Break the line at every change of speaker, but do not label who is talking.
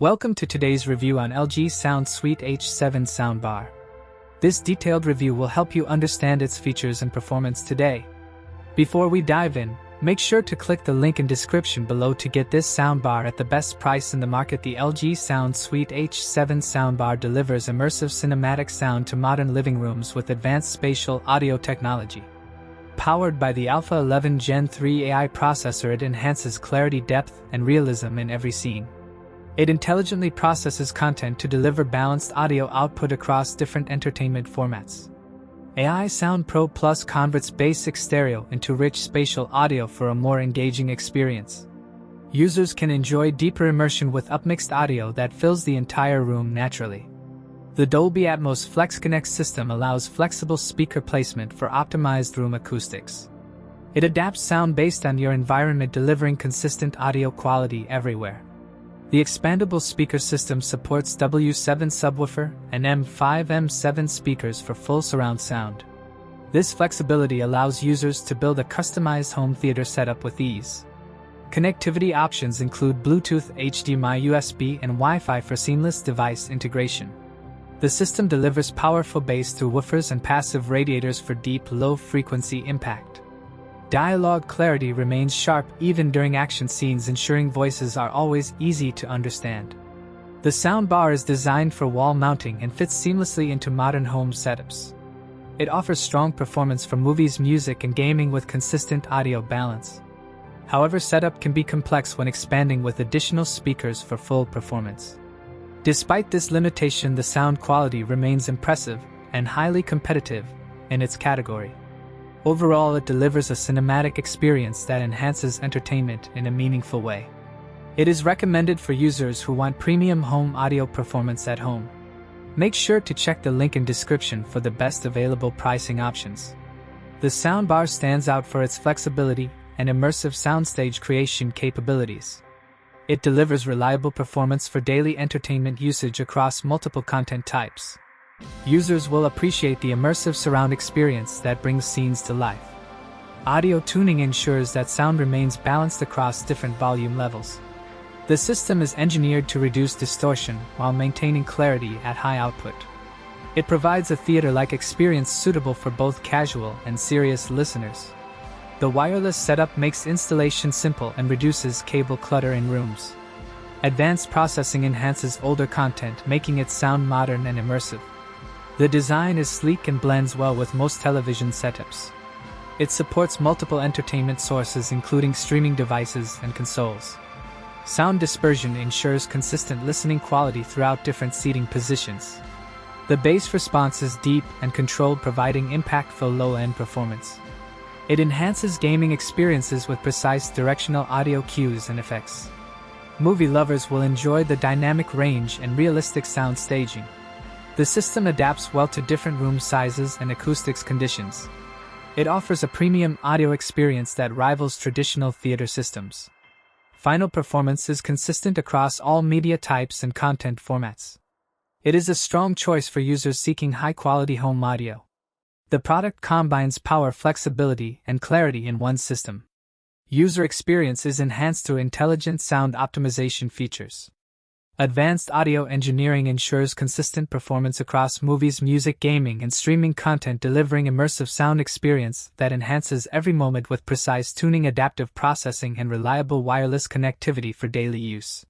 Welcome to today's review on LG Sound Suite H7 Soundbar. This detailed review will help you understand its features and performance today. Before we dive in, make sure to click the link in description below to get this soundbar at the best price in the market. The LG Sound Suite H7 Soundbar delivers immersive cinematic sound to modern living rooms with advanced spatial audio technology. Powered by the Alpha 11 Gen 3 AI processor, it enhances clarity, depth, and realism in every scene. It intelligently processes content to deliver balanced audio output across different entertainment formats. AI Sound Pro Plus converts basic stereo into rich spatial audio for a more engaging experience. Users can enjoy deeper immersion with upmixed audio that fills the entire room naturally. The Dolby Atmos FlexConnect system allows flexible speaker placement for optimized room acoustics. It adapts sound based on your environment, delivering consistent audio quality everywhere. The expandable speaker system supports W7 subwoofer and M5-M7 speakers for full surround sound. This flexibility allows users to build a customized home theater setup with ease. Connectivity options include Bluetooth, HDMI, USB, and Wi-Fi for seamless device integration. The system delivers powerful bass through woofers and passive radiators for deep, low-frequency impact. Dialogue clarity remains sharp even during action scenes, ensuring voices are always easy to understand. The soundbar is designed for wall mounting and fits seamlessly into modern home setups. It offers strong performance for movies, music, and gaming with consistent audio balance. However, setup can be complex when expanding with additional speakers for full performance. Despite this limitation, the sound quality remains impressive and highly competitive in its category. Overall, it delivers a cinematic experience that enhances entertainment in a meaningful way. It is recommended for users who want premium home audio performance at home. Make sure to check the link in description for the best available pricing options. The soundbar stands out for its flexibility and immersive soundstage creation capabilities. It delivers reliable performance for daily entertainment usage across multiple content types. Users will appreciate the immersive surround experience that brings scenes to life. Audio tuning ensures that sound remains balanced across different volume levels. The system is engineered to reduce distortion while maintaining clarity at high output. It provides a theater-like experience suitable for both casual and serious listeners. The wireless setup makes installation simple and reduces cable clutter in rooms. Advanced processing enhances older content, making it sound modern and immersive. The design is sleek and blends well with most television setups. It supports multiple entertainment sources, including streaming devices and consoles. Sound dispersion ensures consistent listening quality throughout different seating positions. The bass response is deep and controlled, providing impactful low-end performance. It enhances gaming experiences with precise directional audio cues and effects. Movie lovers will enjoy the dynamic range and realistic sound staging. The system adapts well to different room sizes and acoustics conditions. It offers a premium audio experience that rivals traditional theater systems. Final performance is consistent across all media types and content formats. It is a strong choice for users seeking high-quality home audio. The product combines power, flexibility, and clarity in one system. User experience is enhanced through intelligent sound optimization features. Advanced audio engineering ensures consistent performance across movies, music, gaming, and streaming content, delivering immersive sound experience that enhances every moment with precise tuning, adaptive processing, and reliable wireless connectivity for daily use.